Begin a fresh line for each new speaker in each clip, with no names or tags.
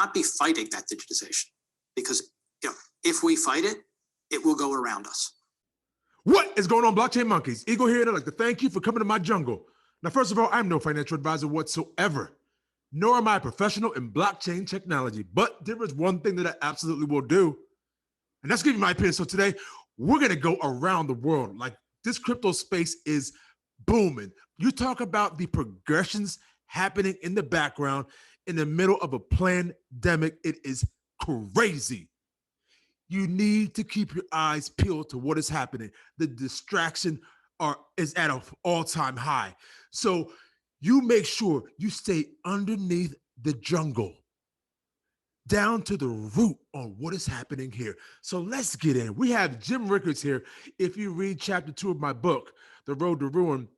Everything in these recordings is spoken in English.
not be fighting that digitization, because if we fight it, it will go around us.
What is going on, blockchain monkeys? Eagle here, and I'd like to thank you for coming to my jungle. Now, first of all, I'm no financial advisor whatsoever, nor am I a professional in blockchain technology, but there is one thing that I absolutely will do, and that's give you my opinion. So today, we're gonna go around the world. Like, this crypto space is booming. You talk about the progressions happening in the background in the middle of a pandemic. It is crazy. You need to keep your eyes peeled to what is happening. The distraction is at an all-time high. So you make sure you stay underneath the jungle, down to the root on what is happening here. So let's get in. We have Jim Rickards here. If you read chapter 2 of my book, The Road to Ruin,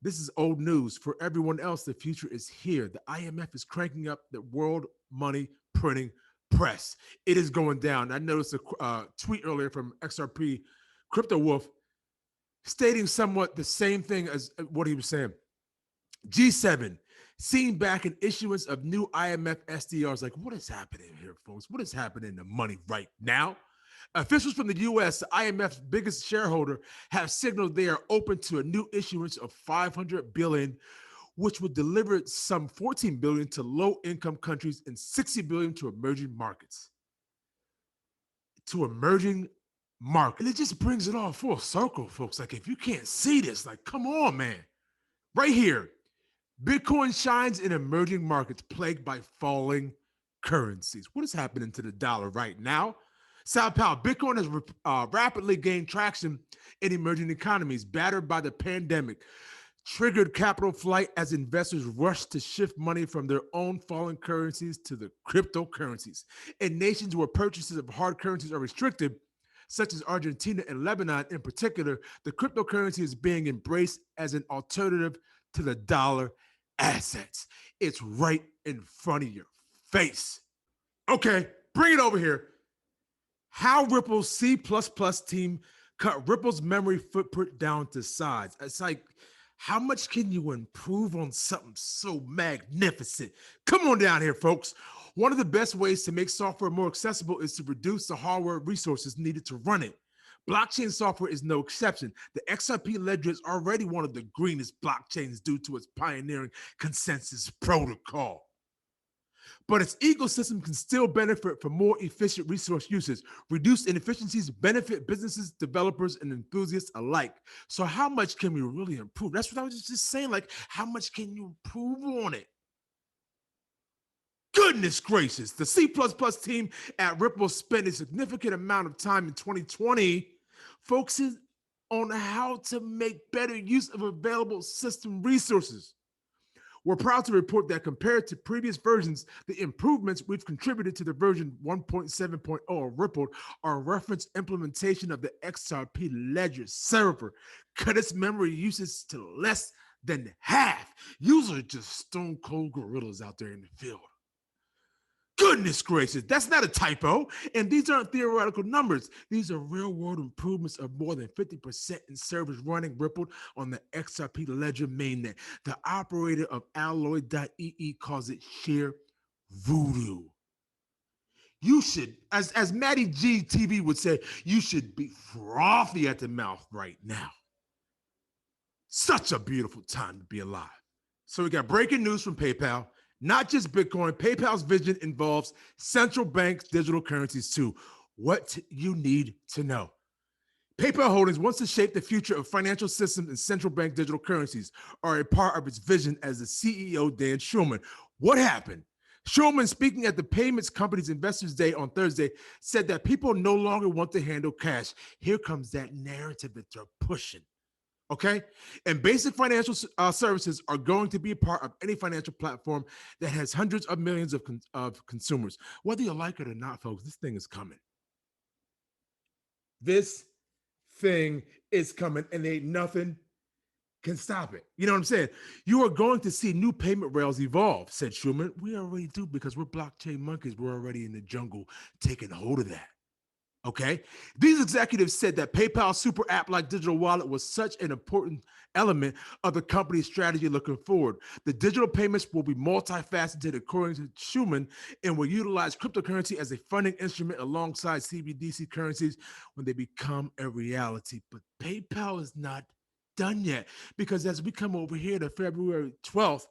this is old news. For everyone else, the future is here. The IMF is cranking up the world money printing press. It is going down. I noticed a tweet earlier from XRP Crypto Wolf stating somewhat the same thing as what he was saying. G7 seeing back an issuance of new IMF SDRs. Like, what is happening here, folks? What is happening to money right now? Officials from the U.S., the IMF's biggest shareholder, have signaled they are open to a new issuance of $500 billion, which would deliver some $14 billion to low-income countries and $60 billion to emerging markets. And it just brings it all full circle, folks. Like, if you can't see this, like, come on, man. Right here, Bitcoin shines in emerging markets plagued by falling currencies. What is happening to the dollar right now? Sao Paulo, Bitcoin has rapidly gained traction in emerging economies, battered by the pandemic, triggered capital flight as investors rush to shift money from their own falling currencies to the cryptocurrencies. In nations where purchases of hard currencies are restricted, such as Argentina and Lebanon in particular, the cryptocurrency is being embraced as an alternative to the dollar assets. It's right in front of your face. Okay, bring it over here. How Ripple's C++ team cut Ripple's memory footprint down to size. It's like, how much can you improve on something so magnificent? Come on down here, folks. One of the best ways to make software more accessible is to reduce the hardware resources needed to run it. Blockchain software is no exception. The XRP ledger is already one of the greenest blockchains due to its pioneering consensus protocol. But its ecosystem can still benefit from more efficient resource usage. Reduced inefficiencies benefit businesses, developers, and enthusiasts alike. So how much can we really improve? That's what I was just saying. Like, how much can you improve on it? Goodness gracious. The C++ team at Ripple spent a significant amount of time in 2020 focusing on how to make better use of available system resources. We're proud to report that compared to previous versions, the improvements we've contributed to the version 1.7.0 of Ripple are reference implementation of the XRP ledger server, cut its memory usage to less than half. Users are just stone cold gorillas out there in the field. Goodness gracious, that's not a typo. And these aren't theoretical numbers. These are real world improvements of more than 50% in servers running Ripple on the XRP ledger mainnet. The operator of Alloy.ee calls it sheer voodoo. You should, as Matty G TV would say, you should be frothy at the mouth right now. Such a beautiful time to be alive. So we got breaking news from PayPal. Not just Bitcoin, PayPal's vision involves central bank digital currencies too. What you need to know. PayPal Holdings wants to shape the future of financial systems and central bank digital currencies are a part of its vision as the CEO, Dan Schulman. What happened? Schulman, speaking at the Payments Company's Investors Day on Thursday, said that people no longer want to handle cash. Here comes that narrative that they're pushing. Okay, and basic financial services are going to be a part of any financial platform that has hundreds of millions of consumers. Whether you like it or not, folks, this thing is coming. This thing is coming, and ain't nothing can stop it. You know what I'm saying? You are going to see new payment rails evolve, said Schulman. We already do because we're blockchain monkeys. We're already in the jungle taking hold of that. Okay. These executives said that PayPal's super app-like digital wallet was such an important element of the company's strategy looking forward. The digital payments will be multifaceted, according to Schuman, and will utilize cryptocurrency as a funding instrument alongside CBDC currencies when they become a reality. But PayPal is not done yet, because as we come over here to February 12th,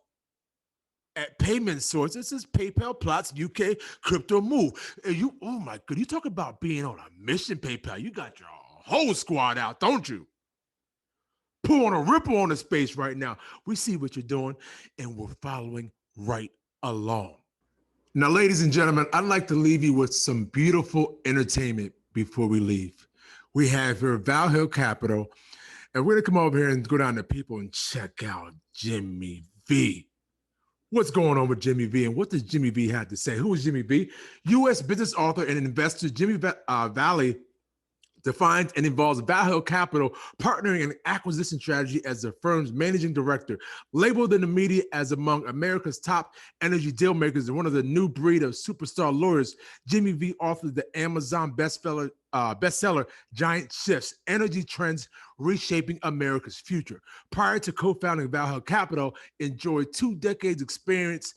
at payment source, it says PayPal plots UK crypto move. And oh my God, you talk about being on a mission, PayPal. You got your whole squad out, don't you? Pulling a ripple on the space right now. We see what you're doing, and we're following right along. Now, ladies and gentlemen, I'd like to leave you with some beautiful entertainment before we leave. We have here Val Hill Capital, and we're gonna come over here and go down to people and check out Jimmy V. What's going on with Jimmy V, and what does Jimmy V have to say? Who is Jimmy V? U.S. business author and investor Jimmy Valley defines and involves Val Hill Capital partnering in acquisition strategy as the firm's managing director. Labeled in the media as among America's top energy deal makers and one of the new breed of superstar lawyers, Jimmy V authored the Amazon bestseller Giant Shifts, Energy Trends Reshaping America's Future. Prior to co-founding Val Hill Capital, enjoyed 2 decades experience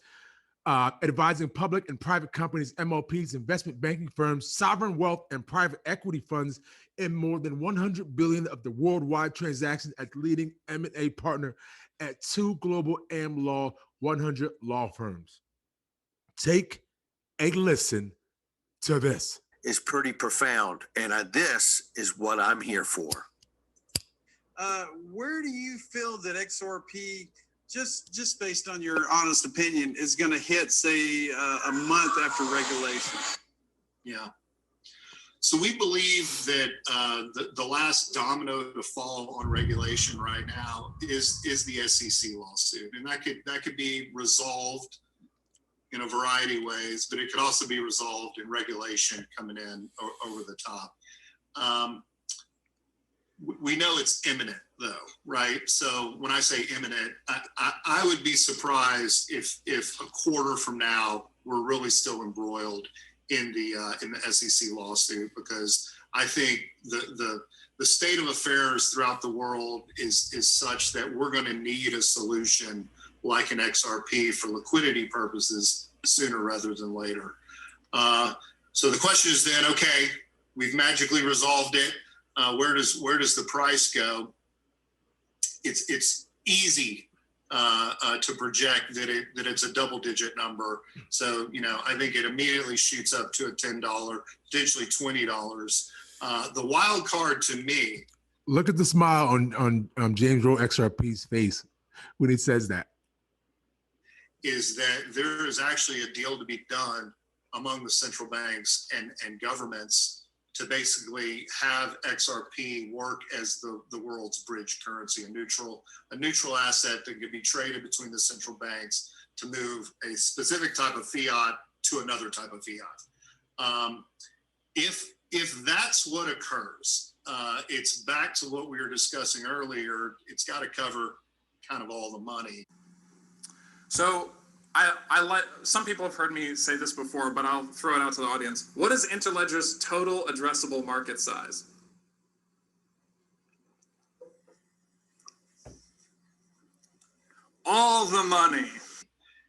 advising public and private companies, MLPs, investment banking firms, sovereign wealth, and private equity funds in more than 100 billion of the worldwide transactions as leading M&A partner at 2 global Am Law 100 law firms. Take a listen to this.
Is pretty profound, and this is what I'm here for.
Where do you feel that XRP, just based on your honest opinion, is going to hit, say, a month after regulation?
Yeah. So we believe that the last domino to fall on regulation right now is the SEC lawsuit, and that could be resolved in a variety of ways, but it could also be resolved in regulation coming in over the top. We know it's imminent, though, right? So when I say imminent, I would be surprised if a quarter from now we're really still embroiled in the SEC lawsuit, because I think the state of affairs throughout the world is such that we're going to need a solution like an XRP for liquidity purposes sooner rather than later. So the question is then, okay, we've magically resolved it. Where does the price go? It's easy to project that it's a double-digit number. So I think it immediately shoots up to a $10, potentially $20. The wild card to me.
Look at the smile on James Rowe XRP's face when he says that.
Is that there is actually a deal to be done among the central banks and governments to basically have XRP work as the world's bridge currency, a neutral asset that can be traded between the central banks to move a specific type of fiat to another type of fiat. If that's what occurs, it's back to what we were discussing earlier. It's got to cover kind of all the money.
So I like, some people have heard me say this before, but I'll throw it out to the audience. What is Interledger's total addressable market size? All the money.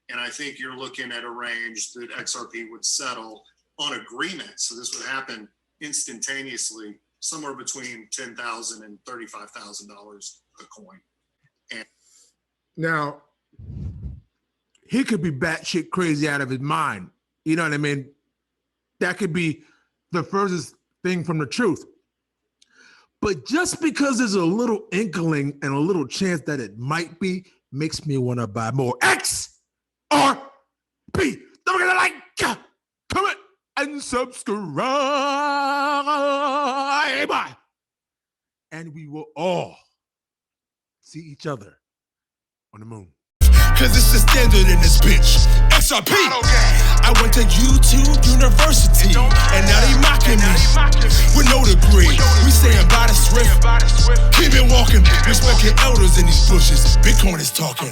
And I think you're looking at a range that XRP would settle on agreement. So this would happen instantaneously, somewhere between $10,000 and $35,000 a coin. And
now, he could be batshit crazy out of his mind. You know what I mean? That could be the furthest thing from the truth. But just because there's a little inkling and a little chance that it might be, makes me want to buy more XRP. Don't forget to like, comment, and subscribe. And we will all see each other on the moon.
Cause it's the standard in this bitch. XRP. I went to YouTube University, and now they mocking me with no degree. We saying by the swift, keep it walking. Respecting elders in these bushes. Bitcoin is talking.